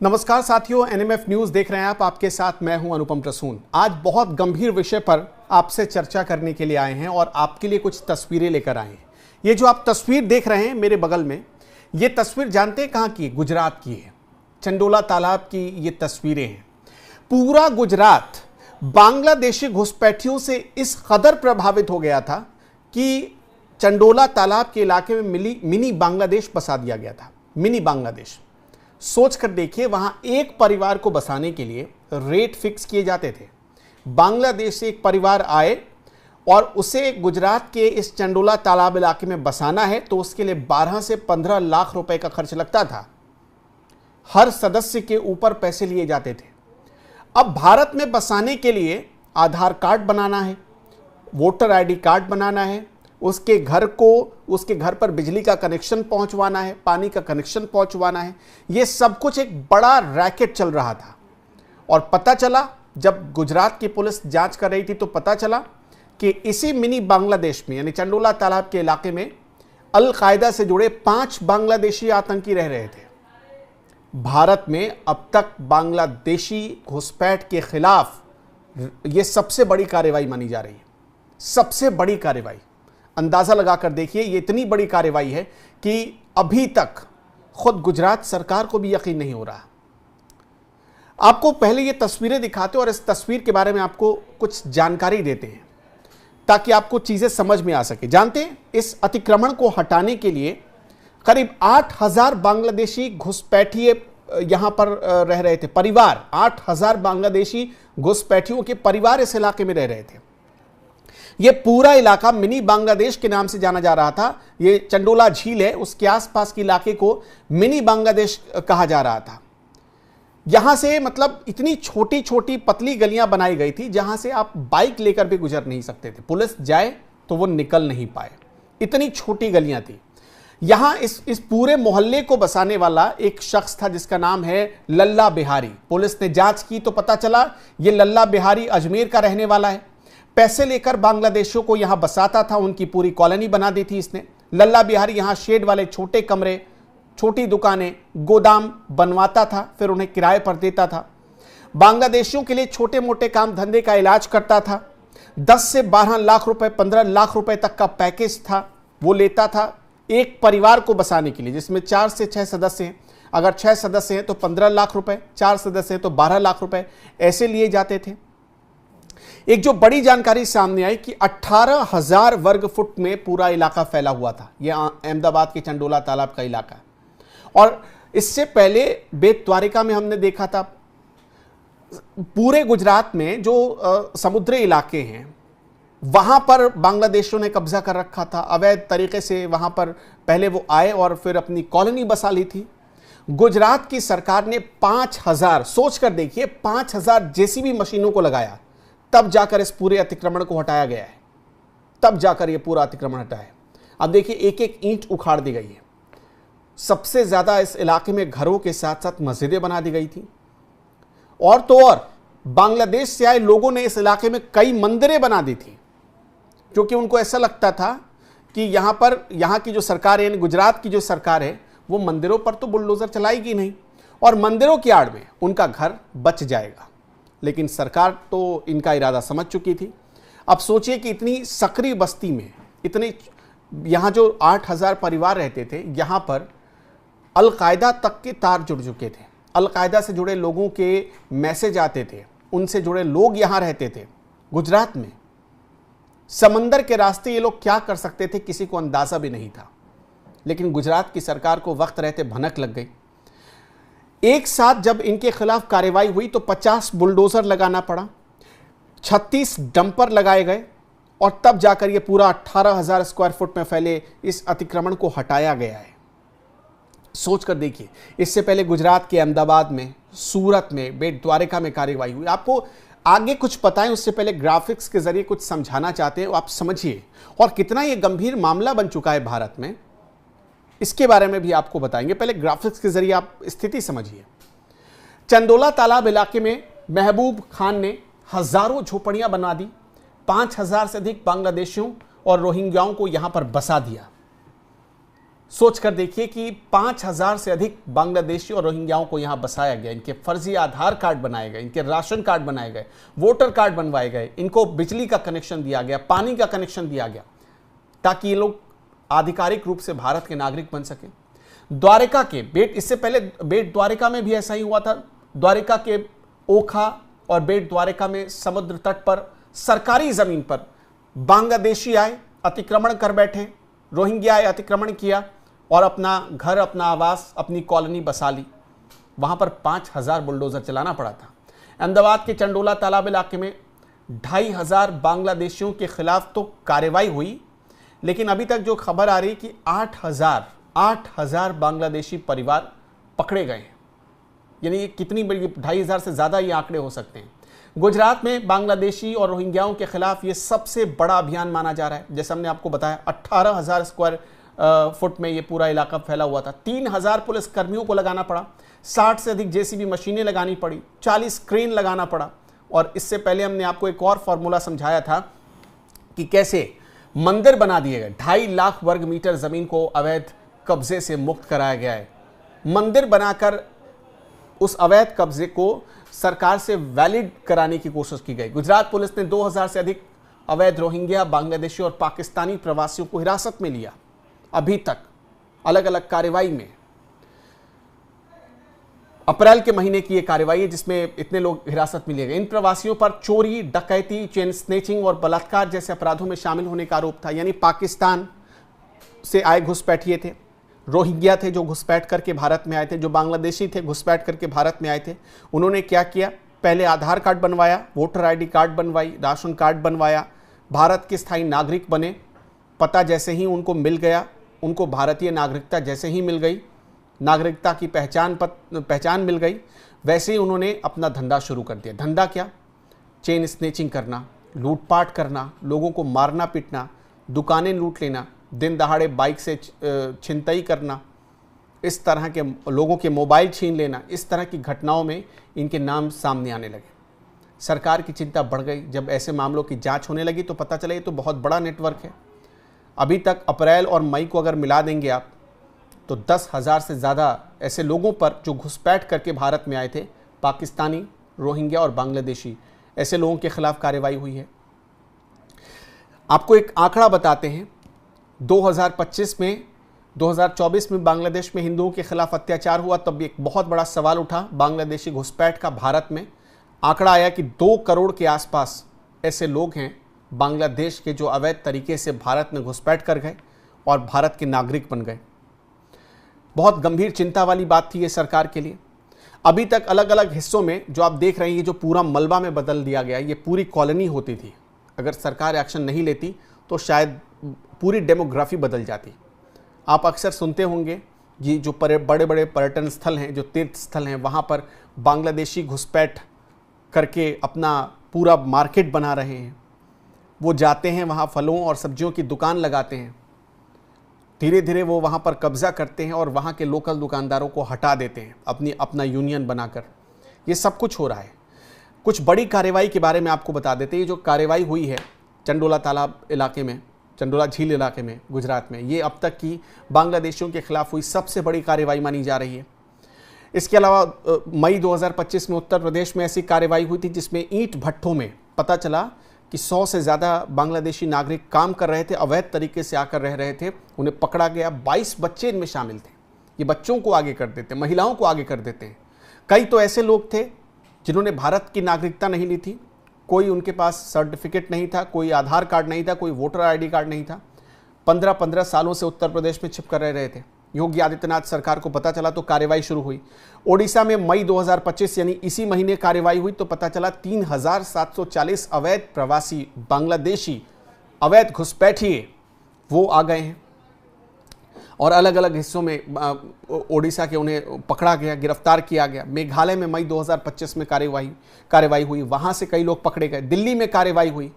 नमस्कार साथियों, NMF news देख रहे हैं आप। आपके साथ मैं हूं अनुपम प्रसून। आज बहुत गंभीर विषय पर आपसे चर्चा करने के लिए आए हैं और आपके लिए कुछ तस्वीरें लेकर आए हैं। ये जो आप तस्वीर देख रहे हैं मेरे बगल में, ये तस्वीर जानते हैं कहां की है? गुजरात की है। चंडोला तालाब की ये तस्वीरें हैं। पूरा गुजरात बांग्लादेशी घुसपैठियों से इस कदर प्रभावित हो गया था कि चंडोला तालाब के इलाके में मिनी बांग्लादेश बसा दिया गया था। मिनी बांग्लादेश सोच कर देखिए, वहां एक परिवार को बसाने के लिए रेट फिक्स किए जाते थे। बांग्लादेश से एक परिवार आए और उसे गुजरात के इस चंडोला तालाब इलाके में बसाना है तो उसके लिए 12 से 15 लाख रुपए का खर्च लगता था। हर सदस्य के ऊपर पैसे लिए जाते थे। अब भारत में बसाने के लिए आधार कार्ड बनाना है, वोटर आईडी कार्ड बनाना है, उसके घर पर बिजली का कनेक्शन पहुंचवाना है, पानी का कनेक्शन पहुंचवाना है। यह सब कुछ एक बड़ा रैकेट चल रहा था। और पता चला, जब गुजरात की पुलिस जांच कर रही थी तो पता चला कि इसी मिनी बांग्लादेश में यानी चंडोला तालाब के इलाके में अल कायदा से जुड़े 5 बांग्लादेशी आतंकी रह रहे थे। भारत में अब तक बांग्लादेशी घुसपैठ के खिलाफ यह सबसे बड़ी कार्रवाई मानी जा रही है। सबसे बड़ी कार्रवाई, अंदाजा लगाकर देखिए, ये इतनी बड़ी कार्रवाई है कि अभी तक खुद गुजरात सरकार को भी यकीन नहीं हो रहा। आपको पहले ये तस्वीरें दिखाते और इस तस्वीर के बारे में आपको कुछ जानकारी देते हैं ताकि आपको चीजें समझ में आ सके। जानते हैं, इस अतिक्रमण को हटाने के लिए करीब 8000 बांग्लादेशी घुसपैठिए यहां पर रह रहे थे। परिवार, 8000 बांग्लादेशी घुसपैठियों के परिवार इस इलाके में रह रहे थे। यह पूरा इलाका मिनी बांग्लादेश के नाम से जाना जा रहा था। यह चंडोला झील है, उसके आसपास के इलाके को मिनी बांग्लादेश कहा जा रहा था। यहां से मतलब इतनी छोटी छोटी पतली गलियां बनाई गई थी जहां से आप बाइक लेकर भी गुजर नहीं सकते थे। पुलिस जाए तो वो निकल नहीं पाए, इतनी छोटी गलियां थी। यहां इस पूरे मोहल्ले को बसाने वाला एक शख्स था जिसका नाम है लल्ला बिहारी। पुलिस ने जांच की तो पता चला यह लल्ला बिहारी अजमेर का रहने वाला है। पैसे लेकर बांग्लादेशियों को यहां बसाता था, उनकी पूरी कॉलोनी बना दी थी इसने। लल्ला बिहारी यहां शेड वाले छोटे कमरे, छोटी दुकानें, गोदाम बनवाता था, फिर उन्हें किराए पर देता था। बांग्लादेशियों के लिए छोटे मोटे काम धंधे का इलाज करता था। 10 से 12 लाख रुपए, 15 लाख रुपए तक का पैकेज था, वो लेता था एक परिवार को बसाने के लिए, जिसमें 4 से 6 सदस्य हैं। अगर 6 सदस्य हैं तो 15 लाख रुपए, 4 सदस्य हैं तो 12 लाख रुपए, ऐसे लिए जाते थे। एक जो बड़ी जानकारी सामने आई कि 18,000 वर्ग फुट में पूरा इलाका फैला हुआ था। यह अहमदाबाद के चंडोला तालाब का इलाका। और इससे पहले बेट द्वारिका में हमने देखा था। पूरे गुजरात में जो समुद्री इलाके हैं वहां पर बांग्लादेशियों ने कब्जा कर रखा था। अवैध तरीके से वहां पर पहले वो आए और फिर अपनी कॉलोनी बसा ली थी। गुजरात की सरकार ने 5000, सोच कर देखिए, 5000 जेसीबी मशीनों को लगाया, तब जाकर इस पूरे अतिक्रमण को हटाया गया है। तब जाकर यह पूरा अतिक्रमण हटा है। अब देखिए, एक एक ईंट उखाड़ दी गई है। सबसे ज्यादा इस इलाके में घरों के साथ साथ मस्जिदें बना दी गई थी। और तो और बांग्लादेश से आए लोगों ने इस इलाके में कई मंदिरें बना दी थी, क्योंकि उनको ऐसा लगता था कि यहां की जो सरकार है, यानी गुजरात की जो सरकार है, वो मंदिरों पर तो बुलडोजर चलाएगी नहीं और मंदिरों की आड़ में उनका घर बच जाएगा। लेकिन सरकार तो इनका इरादा समझ चुकी थी। अब सोचिए कि इतनी सकरी बस्ती में यहां जो 8000 परिवार रहते थे, यहां पर अल कायदा तक के तार जुड़ चुके थे। अल कायदा से जुड़े लोगों के मैसेज आते थे, उनसे जुड़े लोग यहां रहते थे। गुजरात में समंदर के रास्ते ये लोग क्या कर सकते थे, किसी को अंदाजा भी नहीं था। लेकिन गुजरात की सरकार को वक्त रहते भनक लग गई। एक साथ जब इनके खिलाफ कार्रवाई हुई तो 50 बुलडोजर लगाना पड़ा, 36 डंपर लगाए गए और तब जाकर यह पूरा 18,000 स्क्वायर फुट में फैले इस अतिक्रमण को हटाया गया है। सोचकर देखिए, इससे पहले गुजरात के अहमदाबाद में, सूरत में, बेट द्वारिका में कार्रवाई हुई। आपको आगे कुछ पता है, उससे पहले ग्राफिक्स के जरिए कुछ समझाना चाहते हैं, आप समझिए। और कितना यह गंभीर मामला बन चुका है भारत में, इसके बारे में भी आपको बताएंगे। पहले ग्राफिक्स के जरिए आप स्थिति समझिए। चंडोला तालाब इलाके में महबूब खान ने हजारों झोपड़ियां बना दी, 5000 से अधिक बांग्लादेशियों और रोहिंग्याओं को यहां पर बसा दिया। सोच कर देखिए कि 5,000 से अधिक बांग्लादेशी और रोहिंग्याओं को यहां बसाया गया, इनके फर्जी आधार कार्ड बनाए गए, इनके राशन कार्ड बनाए गए, वोटर कार्ड बनवाए गए, इनको बिजली का कनेक्शन दिया गया, पानी का कनेक्शन दिया गया, ताकि ये लोग आधिकारिक रूप से भारत के नागरिक बन सके। द्वारिका के बेट, इससे पहले बेट द्वारिका में भी ऐसा ही हुआ था। द्वारिका के ओखा और बेट द्वारिका में समुद्र तट पर सरकारी जमीन पर बांग्लादेशी आए, अतिक्रमण कर बैठे, रोहिंग्या आए, अतिक्रमण किया और अपना घर, अपना आवास, अपनी कॉलोनी बसा ली। वहां पर 5,000 बुलडोजर चलाना पड़ा था। अहमदाबाद के चंडोला तालाब इलाके में 2,500 बांग्लादेशियों के खिलाफ तो कार्रवाई हुई, लेकिन अभी तक जो खबर आ रही कि 8,000 बांग्लादेशी परिवार पकड़े गए हैं। यानी ये कितनी बड़ी, 2,500 से ज़्यादा ये आंकड़े हो सकते हैं। गुजरात में बांग्लादेशी और रोहिंग्याओं के खिलाफ ये सबसे बड़ा अभियान माना जा रहा है। जैसे हमने आपको बताया, 18,000 स्क्वायर फुट में ये पूरा इलाका फैला हुआ था। 3,000 पुलिस कर्मियों को लगाना पड़ा, 60 से अधिक जेसीबी मशीनें लगानी पड़ी, 40 क्रेन लगाना पड़ा। और इससे पहले हमने आपको एक और फॉर्मूला समझाया था कि कैसे मंदिर बना दिए गए। 2.5 लाख वर्ग मीटर जमीन को अवैध कब्जे से मुक्त कराया गया है। मंदिर बनाकर उस अवैध कब्जे को सरकार से वैलिड कराने की कोशिश की गई। गुजरात पुलिस ने 2,000 से अधिक अवैध रोहिंग्या, बांग्लादेशी और पाकिस्तानी प्रवासियों को हिरासत में लिया। अभी तक अलग अलग कार्रवाई में, अप्रैल के महीने की यह कार्रवाई है जिसमें इतने लोग हिरासत में लिए गए। इन प्रवासियों पर चोरी, डकैती, चेन स्नेचिंग और बलात्कार जैसे अपराधों में शामिल होने का आरोप था। यानी पाकिस्तान से आए घुसपैठिए थे, रोहिंग्या थे जो घुसपैठ करके भारत में आए थे, जो बांग्लादेशी थे घुसपैठ करके भारत में आए थे। उन्होंने क्या किया, पहले आधार कार्ड बनवाया, वोटर आईडी कार्ड बनवाई, राशन कार्ड बनवाया, भारत के स्थायी नागरिक बने। पता जैसे ही उनको मिल गया, उनको भारतीय नागरिकता जैसे ही मिल गई, नागरिकता की पहचान मिल गई, वैसे ही उन्होंने अपना धंधा शुरू कर दिया। धंधा क्या, चेन स्नेचिंग करना, लूटपाट करना, लोगों को मारना पीटना, दुकानें लूट लेना, दिन दहाड़े बाइक से छिनतई करना, इस तरह के लोगों के मोबाइल छीन लेना, इस तरह की घटनाओं में इनके नाम सामने आने लगे। सरकार की चिंता बढ़ गई। जब ऐसे मामलों की जांच होने लगी तो पता चला ये तो बहुत बड़ा नेटवर्क है। अभी तक अप्रैल और मई को अगर मिला देंगे आप तो 10,000 से ज़्यादा ऐसे लोगों पर जो घुसपैठ करके भारत में आए थे, पाकिस्तानी, रोहिंग्या और बांग्लादेशी, ऐसे लोगों के खिलाफ कार्रवाई हुई है। आपको एक आंकड़ा बताते हैं, 2024 में बांग्लादेश में हिंदुओं के खिलाफ अत्याचार हुआ, तब एक बहुत बड़ा सवाल उठा बांग्लादेशी घुसपैठ का भारत में। आंकड़ा आया कि 2 करोड़ के आसपास ऐसे लोग हैं बांग्लादेश के जो अवैध तरीके से भारत में घुसपैठ कर गए और भारत के नागरिक बन गए। बहुत गंभीर चिंता वाली बात थी ये सरकार के लिए। अभी तक अलग अलग हिस्सों में जो आप देख रहे हैं, ये जो पूरा मलबा में बदल दिया गया, ये पूरी कॉलोनी होती थी। अगर सरकार एक्शन नहीं लेती तो शायद पूरी डेमोग्राफी बदल जाती। आप अक्सर सुनते होंगे ये जो बड़े बड़े पर्यटन स्थल हैं, जो तीर्थ स्थल हैं, वहाँ पर बांग्लादेशी घुसपैठ करके अपना पूरा मार्केट बना रहे हैं। वो जाते हैं वहाँ, फलों और सब्जियों की दुकान लगाते हैं, धीरे धीरे वो वहाँ पर कब्जा करते हैं और वहाँ के लोकल दुकानदारों को हटा देते हैं अपना यूनियन बनाकर। ये सब कुछ हो रहा है। कुछ बड़ी कार्रवाई के बारे में आपको बता देते हैं। ये जो कार्रवाई हुई है चंडोला तालाब इलाके में, चंडोला झील इलाके में, गुजरात में, ये अब तक की बांग्लादेशियों के खिलाफ हुई सबसे बड़ी कार्रवाई मानी जा रही है। इसके अलावा मई 2025 में उत्तर प्रदेश में ऐसी कार्रवाई हुई थी जिसमें ईंट भट्ठों में पता चला कि 100 से ज़्यादा बांग्लादेशी नागरिक काम कर रहे थे, अवैध तरीके से आकर रह रहे थे। उन्हें पकड़ा गया। 22 बच्चे इनमें शामिल थे। ये बच्चों को आगे कर देते, महिलाओं को आगे कर देते हैं। कई तो ऐसे लोग थे जिन्होंने भारत की नागरिकता नहीं ली थी, कोई उनके पास सर्टिफिकेट नहीं था, कोई आधार कार्ड नहीं था, कोई वोटर आईडी कार्ड नहीं था। 15-15 सालों से उत्तर प्रदेश में छिप कर रह रहे थे। योगी आदित्यनाथ सरकार को पता चला तो कार्रवाई शुरू हुई। ओडिशा में मई 2025 यानी इसी महीने कार्रवाई हुई तो पता चला 3,740 अवैध प्रवासी बांग्लादेशी, अवैध घुसपैठिए वो आ गए हैं और अलग अलग हिस्सों में ओडिशा के उन्हें पकड़ा गया, गिरफ्तार किया गया। मेघालय में मई 2025 में कार्रवाई हुई, वहाँ से कई लोग पकड़े गए। दिल्ली में कार्रवाई हुई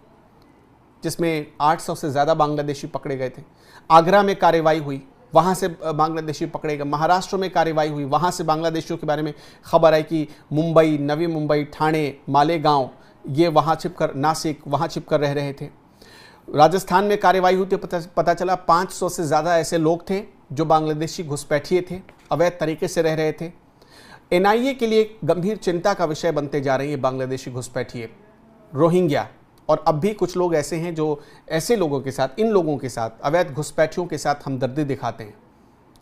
जिसमें 800 से ज़्यादा बांग्लादेशी पकड़े गए थे। आगरा में कार्रवाई हुई, वहाँ से बांग्लादेशी पकड़े गए। महाराष्ट्र में कार्रवाई हुई, वहाँ से बांग्लादेशियों के बारे में खबर आई कि मुंबई, नवी मुंबई, ठाणे, मालेगांव, ये वहाँ छिपकर, नासिक, वहाँ छिपकर रह रहे थे। राजस्थान में कार्रवाई हुई तो पता चला 500 से ज़्यादा ऐसे लोग थे जो बांग्लादेशी घुसपैठिए थे, अवैध तरीके से रह रहे थे। एनआईए के लिए गंभीर चिंता का विषय बनते जा रही है बांग्लादेशी घुसपैठिए, रोहिंग्या। और अब भी कुछ लोग ऐसे हैं जो ऐसे लोगों के साथ, इन लोगों के साथ, अवैध घुसपैठियों के साथ हमदर्दी दिखाते हैं।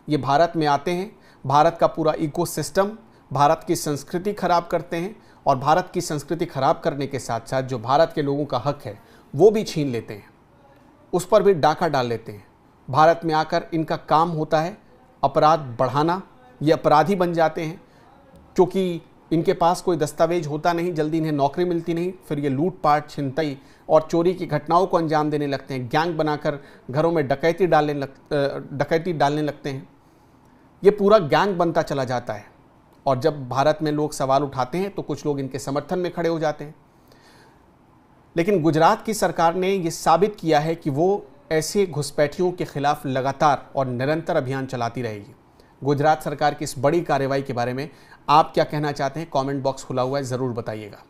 ये भारत में आते हैं, भारत का पूरा इकोसिस्टम, भारत की संस्कृति खराब करते हैं और भारत की संस्कृति खराब करने के साथ साथ जो भारत के लोगों का हक है वो भी छीन लेते हैं, उस पर भी डाका डाल लेते हैं। भारत में आकर इनका काम होता है अपराध बढ़ाना। ये अपराधी बन जाते हैं क्योंकि इनके पास कोई दस्तावेज होता नहीं, जल्दी इन्हें नौकरी मिलती नहीं, फिर ये लूटपाट, छिनतई और चोरी की घटनाओं को अंजाम देने लगते हैं। गैंग बनाकर घरों में डकैती डालने लगते हैं। ये पूरा गैंग बनता चला जाता है और जब भारत में लोग सवाल उठाते हैं तो कुछ लोग इनके समर्थन में खड़े हो जाते हैं। लेकिन गुजरात की सरकार ने ये साबित किया है कि वो ऐसे घुसपैठियों के खिलाफ लगातार और निरंतर अभियान चलाती रहेगी। गुजरात सरकार की इस बड़ी कार्रवाई के बारे में आप क्या कहना चाहते हैं? कमेंट बॉक्स खुला हुआ है, ज़रूर बताइएगा।